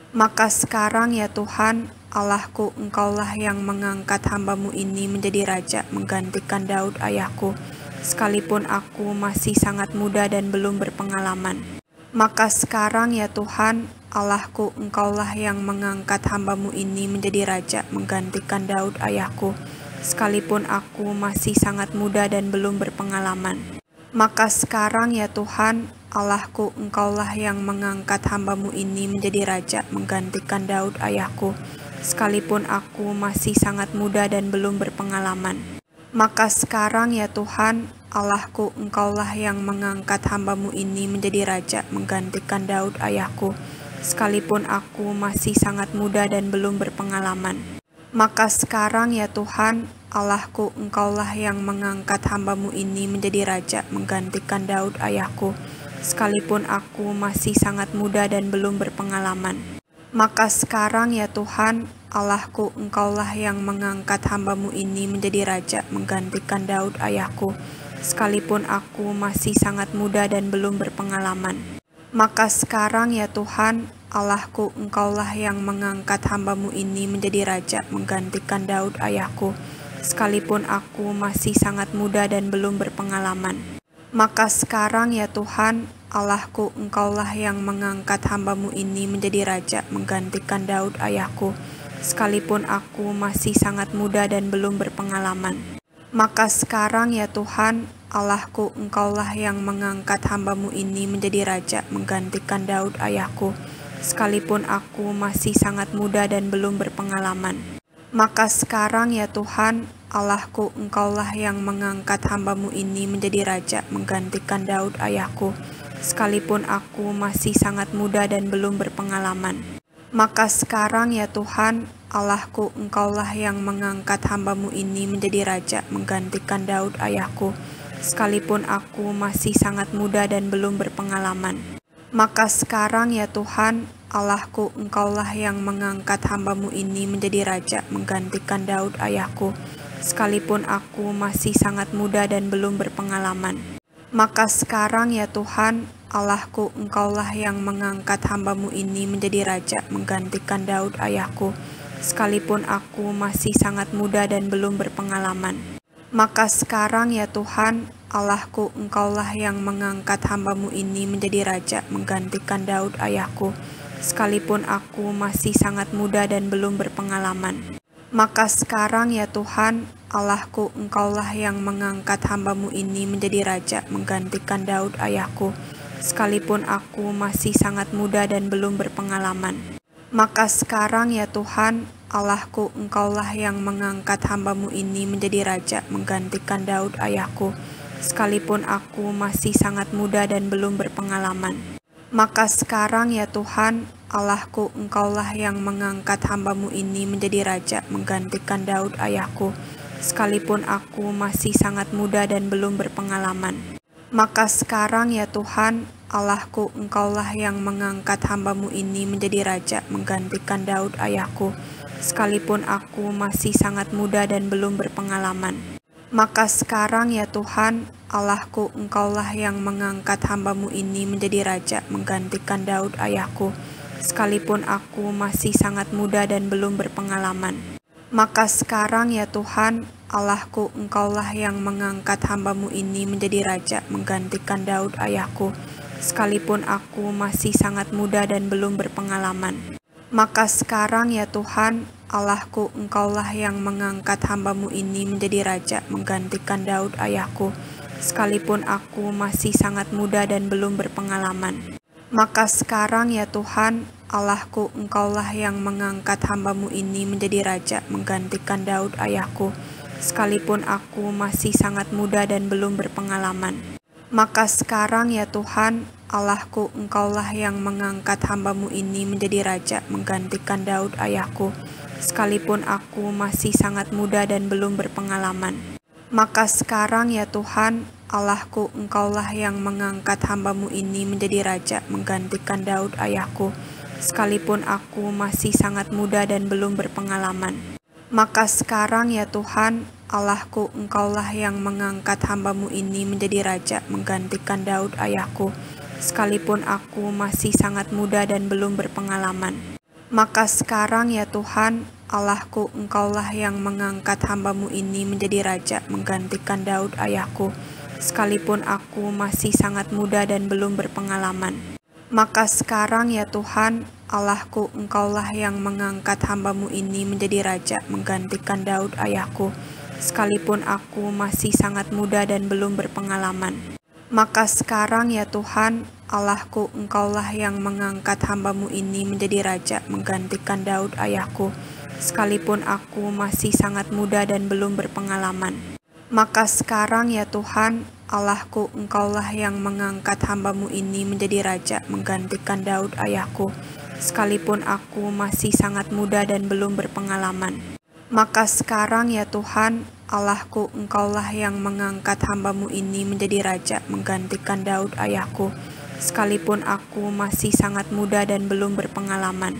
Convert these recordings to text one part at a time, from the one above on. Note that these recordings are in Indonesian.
Maka sekarang ya Tuhan, Allahku, Engkaulah yang mengangkat hamba-Mu ini menjadi raja menggantikan Daud ayahku, sekalipun aku masih sangat muda dan belum berpengalaman. Maka sekarang ya Tuhan, Allahku, Engkaulah yang mengangkat hamba-Mu ini menjadi raja menggantikan Daud ayahku, sekalipun aku masih sangat muda dan belum berpengalaman. Maka sekarang ya Tuhan, Allahku, Engkaulah yang mengangkat hamba-Mu ini menjadi raja menggantikan Daud ayahku, sekalipun aku masih sangat muda dan belum berpengalaman. Maka sekarang ya Tuhan, Allahku, Engkaulah yang mengangkat hamba-Mu ini menjadi raja menggantikan Daud ayahku, sekalipun aku masih sangat muda dan belum berpengalaman. Maka sekarang ya Tuhan, Allahku, Engkaulah yang mengangkat hamba-Mu ini menjadi raja menggantikan Daud ayahku, sekalipun aku masih sangat muda dan belum berpengalaman. Maka sekarang ya Tuhan, Allahku, Engkaulah yang mengangkat hamba-Mu ini menjadi raja menggantikan Daud ayahku, sekalipun aku masih sangat muda dan belum berpengalaman. Maka sekarang ya Tuhan, Allahku, Engkaulah yang mengangkat hamba-Mu ini menjadi raja menggantikan Daud ayahku, sekalipun aku masih sangat muda dan belum berpengalaman. Maka sekarang ya Tuhan, Allahku, Engkaulah yang mengangkat hamba-Mu ini menjadi raja menggantikan Daud ayahku, sekalipun aku masih sangat muda dan belum berpengalaman. Maka sekarang ya Tuhan, Allahku, Engkaulah yang mengangkat hamba-Mu ini menjadi raja menggantikan Daud ayahku, sekalipun aku masih sangat muda dan belum berpengalaman. Maka sekarang ya Tuhan, Allahku, Engkaulah yang mengangkat hamba-Mu ini menjadi raja menggantikan Daud ayahku, sekalipun aku masih sangat muda dan belum berpengalaman. Maka sekarang ya Tuhan, Allahku, Engkaulah yang mengangkat hamba-Mu ini menjadi raja menggantikan Daud ayahku, sekalipun aku masih sangat muda dan belum berpengalaman. Maka sekarang ya Tuhan, Allahku, Engkaulah yang mengangkat hamba-Mu ini menjadi raja menggantikan Daud ayahku, sekalipun aku masih sangat muda dan belum berpengalaman. Maka sekarang ya Tuhan, Allahku, Engkaulah yang mengangkat hamba-Mu ini menjadi raja menggantikan Daud ayahku, sekalipun aku masih sangat muda dan belum berpengalaman. Maka sekarang ya Tuhan, Allahku, Engkaulah yang mengangkat hamba-Mu ini menjadi raja menggantikan Daud ayahku, sekalipun aku masih sangat muda dan belum berpengalaman. Maka sekarang ya Tuhan, Allahku, Engkaulah yang mengangkat hamba-Mu ini menjadi raja menggantikan Daud ayahku, sekalipun aku masih sangat muda dan belum berpengalaman. Maka sekarang ya Tuhan, Allahku, Engkaulah yang mengangkat hamba-Mu ini menjadi raja menggantikan Daud ayahku, sekalipun aku masih sangat muda dan belum berpengalaman. Maka sekarang ya Tuhan, Allahku, Engkaulah yang mengangkat hamba-Mu ini menjadi raja menggantikan Daud ayahku, sekalipun aku masih sangat muda dan belum berpengalaman. Maka sekarang ya Tuhan, Allahku, Engkaulah yang mengangkat hamba-Mu ini menjadi raja menggantikan Daud ayahku, sekalipun aku masih sangat muda dan belum berpengalaman. Maka sekarang ya Tuhan, Allahku, Engkaulah yang mengangkat hamba-Mu ini menjadi raja menggantikan Daud ayahku, sekalipun aku masih sangat muda dan belum berpengalaman. Maka sekarang ya Tuhan, Allahku, Engkaulah yang mengangkat hamba-Mu ini menjadi raja menggantikan Daud ayahku, sekalipun aku masih sangat muda dan belum berpengalaman. Maka sekarang ya Tuhan, Allahku, Engkaulah yang mengangkat hamba-Mu ini menjadi raja menggantikan Daud ayahku, sekalipun aku masih sangat muda dan belum berpengalaman. Maka sekarang ya Tuhan, Allahku, Engkaulah yang mengangkat hamba-Mu ini menjadi raja menggantikan Daud ayahku, sekalipun aku masih sangat muda dan belum berpengalaman. Maka sekarang ya Tuhan, Allahku, Engkaulah yang mengangkat hamba-Mu ini menjadi raja menggantikan Daud ayahku, sekalipun aku masih sangat muda dan belum berpengalaman. Maka sekarang ya Tuhan, Allahku, Engkaulah yang mengangkat hamba-Mu ini menjadi raja menggantikan Daud ayahku, sekalipun aku masih sangat muda dan belum berpengalaman. Maka sekarang ya Tuhan, Allahku, Engkaulah yang mengangkat hamba-Mu ini menjadi raja menggantikan Daud ayahku, sekalipun aku masih sangat muda dan belum berpengalaman. Maka sekarang ya Tuhan, Allahku, Engkaulah yang mengangkat hamba-Mu ini menjadi raja menggantikan Daud ayahku, sekalipun aku masih sangat muda dan belum berpengalaman. Maka sekarang ya Tuhan, Allahku, Engkaulah yang mengangkat hamba-Mu ini menjadi raja menggantikan Daud ayahku, sekalipun aku masih sangat muda dan belum berpengalaman. Maka sekarang ya Tuhan, Allahku, Engkaulah yang mengangkat hamba-Mu ini menjadi raja menggantikan Daud ayahku, sekalipun aku masih sangat muda dan belum berpengalaman. Maka sekarang ya Tuhan, Allahku, Engkaulah yang mengangkat hamba-Mu ini menjadi raja menggantikan Daud ayahku, sekalipun aku masih sangat muda dan belum berpengalaman. Maka sekarang ya Tuhan, Allahku, Engkaulah yang mengangkat hamba-Mu ini menjadi raja menggantikan Daud ayahku, sekalipun aku masih sangat muda dan belum berpengalaman.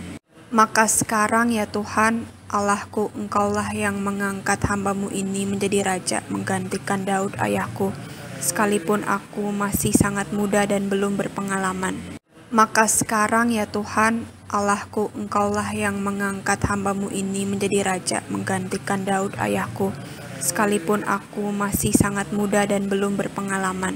Maka sekarang ya Tuhan, Allahku, Engkaulah yang mengangkat hamba-Mu ini menjadi raja menggantikan Daud ayahku, sekalipun aku masih sangat muda dan belum berpengalaman. Maka sekarang ya Tuhan, Allahku, Engkaulah yang mengangkat hamba-Mu ini menjadi raja menggantikan Daud ayahku, sekalipun aku masih sangat muda dan belum berpengalaman.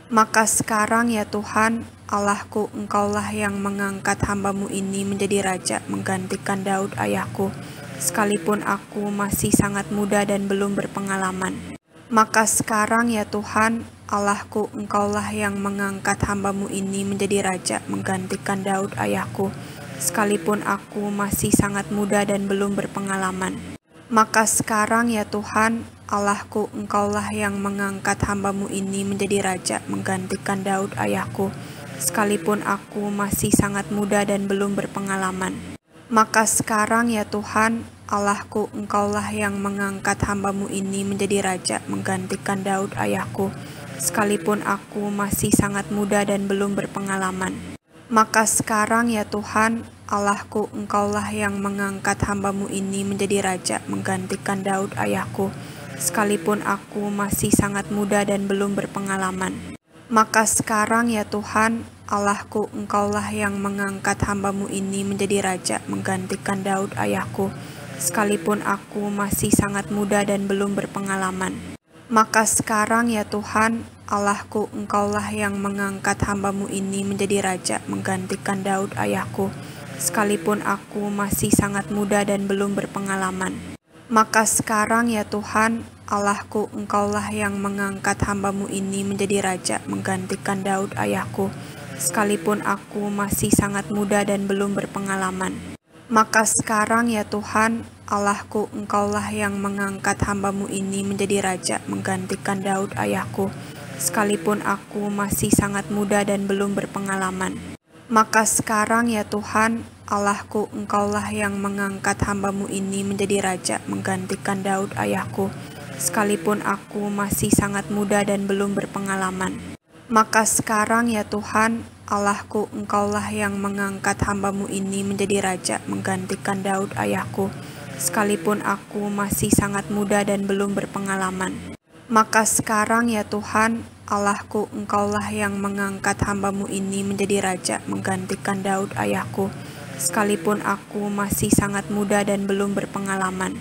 Maka sekarang ya Tuhan, Allahku, Engkaulah yang mengangkat hamba-Mu ini menjadi raja menggantikan Daud ayahku, sekalipun aku masih sangat muda dan belum berpengalaman. Maka sekarang ya Tuhan, Allahku, Engkaulah yang mengangkat hamba-Mu ini menjadi raja menggantikan Daud ayahku, sekalipun aku masih sangat muda dan belum berpengalaman. Maka sekarang ya Tuhan, Allahku, Engkaulah yang mengangkat hamba-Mu ini menjadi raja menggantikan Daud ayahku, sekalipun aku masih sangat muda dan belum berpengalaman. Maka sekarang ya Tuhan, Allahku, Engkaulah yang mengangkat hamba-Mu ini menjadi raja menggantikan Daud ayahku, sekalipun aku masih sangat muda dan belum berpengalaman. Maka sekarang ya Tuhan, Allahku, Engkaulah yang mengangkat hamba-Mu ini menjadi raja menggantikan Daud ayahku, sekalipun aku masih sangat muda dan belum berpengalaman. Maka sekarang ya Tuhan, Allahku, Engkaulah yang mengangkat hamba-Mu ini menjadi raja menggantikan Daud ayahku, sekalipun aku masih sangat muda dan belum berpengalaman. Maka sekarang ya Tuhan, Allahku, Engkaulah yang mengangkat hamba-Mu ini menjadi raja menggantikan Daud ayahku, sekalipun aku masih sangat muda dan belum berpengalaman. Maka sekarang ya Tuhan, Allahku, Engkaulah yang mengangkat hamba-Mu ini menjadi raja menggantikan Daud ayahku, sekalipun aku masih sangat muda dan belum berpengalaman. Maka sekarang ya Tuhan, Allahku, Engkaulah yang mengangkat hamba-Mu ini menjadi raja menggantikan Daud ayahku, sekalipun aku masih sangat muda dan belum berpengalaman. Maka sekarang ya Tuhan, Allahku, Engkaulah yang mengangkat hamba-Mu ini menjadi raja menggantikan Daud ayahku, sekalipun aku masih sangat muda dan belum berpengalaman. Maka sekarang ya Tuhan, Allahku, Engkaulah yang mengangkat hamba-Mu ini menjadi raja menggantikan Daud ayahku, sekalipun aku masih sangat muda dan belum berpengalaman. Maka sekarang ya Tuhan, Allahku, Engkaulah yang mengangkat hamba-Mu ini menjadi raja menggantikan Daud ayahku, sekalipun aku masih sangat muda dan belum berpengalaman.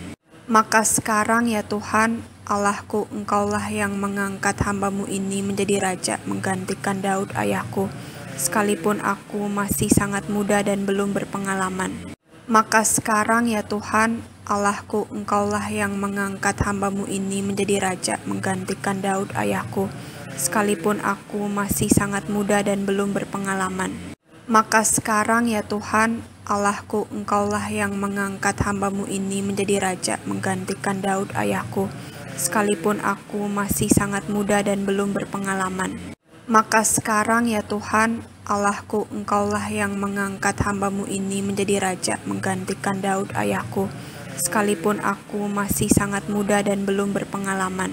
Maka sekarang ya Tuhan, Allahku, Engkaulah yang mengangkat hamba-Mu ini menjadi raja menggantikan Daud ayahku, sekalipun aku masih sangat muda dan belum berpengalaman. Maka sekarang ya Tuhan, Allahku, Engkaulah yang mengangkat hamba-Mu ini menjadi raja menggantikan Daud ayahku, sekalipun aku masih sangat muda dan belum berpengalaman. Maka sekarang ya Tuhan, Allahku, Engkaulah yang mengangkat hamba-Mu ini menjadi raja menggantikan Daud ayahku, sekalipun aku masih sangat muda dan belum berpengalaman. Maka sekarang ya Tuhan, Allahku, Engkaulah yang mengangkat hamba-Mu ini menjadi raja menggantikan Daud ayahku, sekalipun aku masih sangat muda dan belum berpengalaman.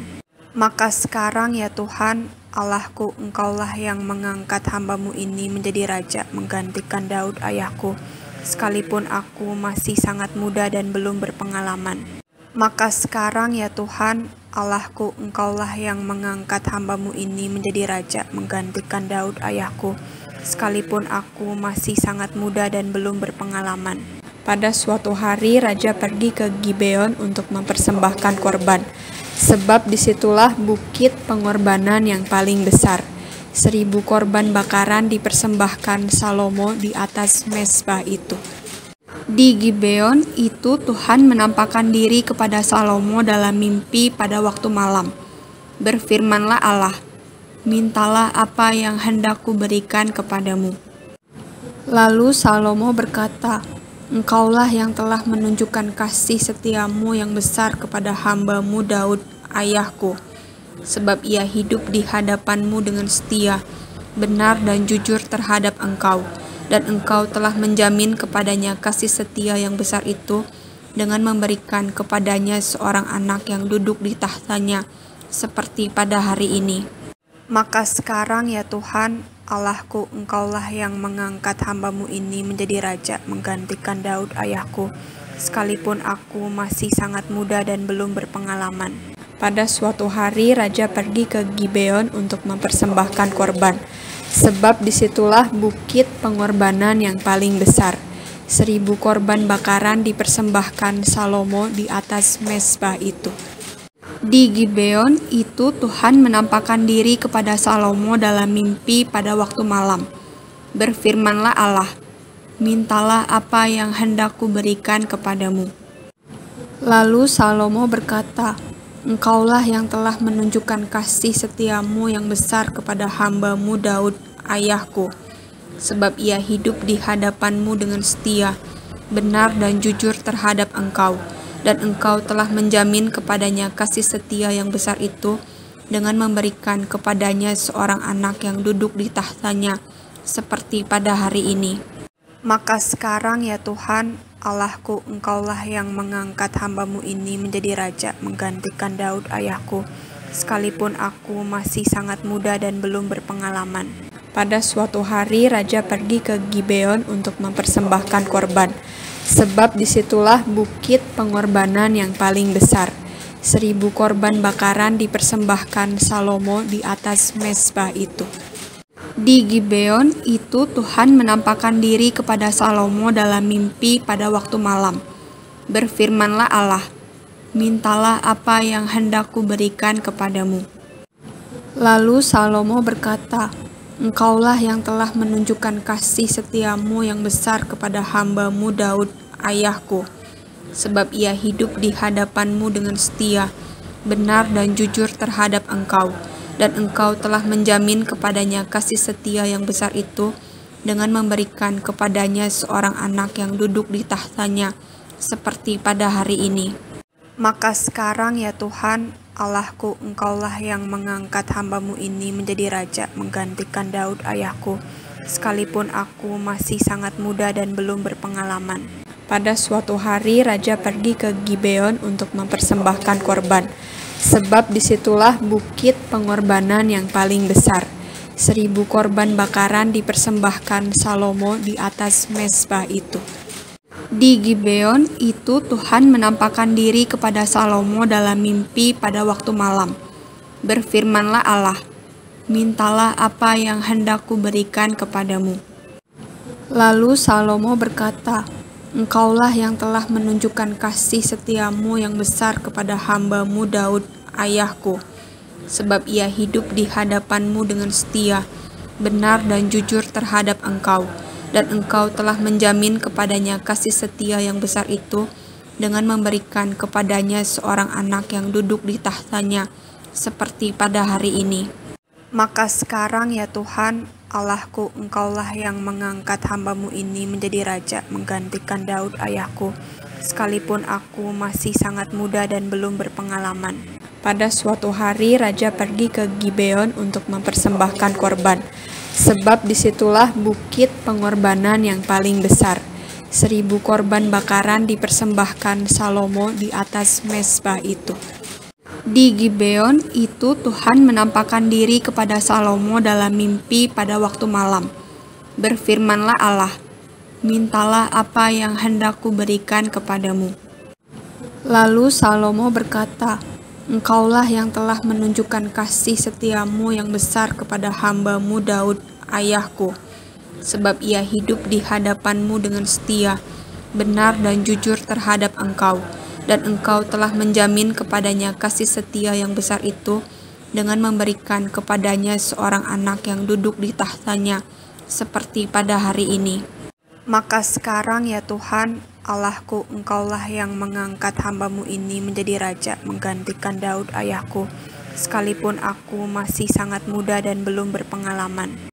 Maka sekarang ya Tuhan, Allahku, Engkaulah yang mengangkat hamba-Mu ini menjadi raja menggantikan Daud ayahku, sekalipun aku masih sangat muda dan belum berpengalaman. Maka sekarang ya Tuhan, Allahku, Engkaulah yang mengangkat hamba-Mu ini menjadi raja menggantikan Daud ayahku, sekalipun aku masih sangat muda dan belum berpengalaman. Pada suatu hari raja pergi ke Gibeon untuk mempersembahkan korban, sebab disitulah bukit pengorbanan yang paling besar. 1.000 korban bakaran dipersembahkan Salomo di atas mezbah itu. Di Gibeon itu Tuhan menampakkan diri kepada Salomo dalam mimpi pada waktu malam. Berfirmanlah Allah, "Mintalah apa yang hendak kuberikan kepadamu." Lalu Salomo berkata, "Engkaulah yang telah menunjukkan kasih setiamu yang besar kepada hamba-Mu Daud, ayahku, sebab ia hidup di hadapan-Mu dengan setia, benar dan jujur terhadap Engkau. Dan Engkau telah menjamin kepadanya kasih setia yang besar itu dengan memberikan kepadanya seorang anak yang duduk di tahtanya, seperti pada hari ini. Maka sekarang ya Tuhan, Allahku, Engkaulah yang mengangkat hamba-Mu ini menjadi raja menggantikan Daud ayahku, sekalipun aku masih sangat muda dan belum berpengalaman." Pada suatu hari raja pergi ke Gibeon untuk mempersembahkan korban, sebab disitulah bukit pengorbanan yang paling besar. 1.000 korban bakaran dipersembahkan Salomo di atas mezbah itu. Di Gibeon itu Tuhan menampakkan diri kepada Salomo dalam mimpi pada waktu malam. Berfirmanlah Allah, "Mintalah apa yang hendak kuberikan kepadamu." Lalu Salomo berkata, "Engkaulah yang telah menunjukkan kasih setiamu yang besar kepada hamba-Mu Daud, ayahku, sebab ia hidup di hadapan-Mu dengan setia, benar dan jujur terhadap Engkau. Dan Engkau telah menjamin kepadanya kasih setia yang besar itu dengan memberikan kepadanya seorang anak yang duduk di tahtanya, seperti pada hari ini. Maka sekarang ya Tuhan, Allahku, Engkaulah yang mengangkat hamba-Mu ini menjadi raja menggantikan Daud ayahku, sekalipun aku masih sangat muda dan belum berpengalaman." Pada suatu hari raja pergi ke Gibeon untuk mempersembahkan korban, sebab disitulah bukit pengorbanan yang paling besar. 1.000 korban bakaran dipersembahkan Salomo di atas mezbah itu. Di Gibeon itu Tuhan menampakkan diri kepada Salomo dalam mimpi pada waktu malam. Berfirmanlah Allah, "Mintalah apa yang hendak kuberikan kepadamu." Lalu Salomo berkata, "Engkaulah yang telah menunjukkan kasih setiamu yang besar kepada hamba-Mu Daud, ayahku, sebab ia hidup di hadapan-Mu dengan setia, benar dan jujur terhadap Engkau. Dan Engkau telah menjamin kepadanya kasih setia yang besar itu dengan memberikan kepadanya seorang anak yang duduk di tahtanya, seperti pada hari ini. Maka sekarang ya Tuhan, Allahku, Engkaulah yang mengangkat hamba-Mu ini menjadi raja menggantikan Daud ayahku, sekalipun aku masih sangat muda dan belum berpengalaman." Pada suatu hari raja pergi ke Gibeon untuk mempersembahkan korban, sebab disitulah bukit pengorbanan yang paling besar. 1.000 korban bakaran dipersembahkan Salomo di atas mezbah itu. Di Gibeon itu Tuhan menampakkan diri kepada Salomo dalam mimpi pada waktu malam. Berfirmanlah Allah, "Mintalah apa yang hendak kuberikan kepadamu." Lalu Salomo berkata, "Engkaulah yang telah menunjukkan kasih setiamu yang besar kepada hamba-Mu Daud, ayahku, sebab ia hidup di hadapan-Mu dengan setia, benar dan jujur terhadap Engkau. Dan Engkau telah menjamin kepadanya kasih setia yang besar itu dengan memberikan kepadanya seorang anak yang duduk di tahtanya, seperti pada hari ini. Maka sekarang ya Tuhan, Allahku, Engkaulah yang mengangkat hamba-Mu ini menjadi raja menggantikan Daud ayahku, sekalipun aku masih sangat muda dan belum berpengalaman." Pada suatu hari raja pergi ke Gibeon untuk mempersembahkan korban, sebab disitulah bukit pengorbanan yang paling besar. 1.000 korban bakaran dipersembahkan Salomo di atas mezbah itu. Di Gibeon itu Tuhan menampakkan diri kepada Salomo dalam mimpi pada waktu malam. Berfirmanlah Allah, "Mintalah apa yang hendak kuberikan kepadamu." Lalu Salomo berkata, "Engkaulah yang telah menunjukkan kasih setiamu yang besar kepada hamba-Mu Daud, ayahku, sebab ia hidup di hadapan-Mu dengan setia, benar dan jujur terhadap Engkau, dan Engkau telah menjamin kepadanya kasih setia yang besar itu dengan memberikan kepadanya seorang anak yang duduk di tahtanya, seperti pada hari ini. Maka sekarang ya Tuhan, Allahku, Engkaulah yang mengangkat hamba-Mu ini menjadi raja menggantikan Daud ayahku, sekalipun aku masih sangat muda dan belum berpengalaman.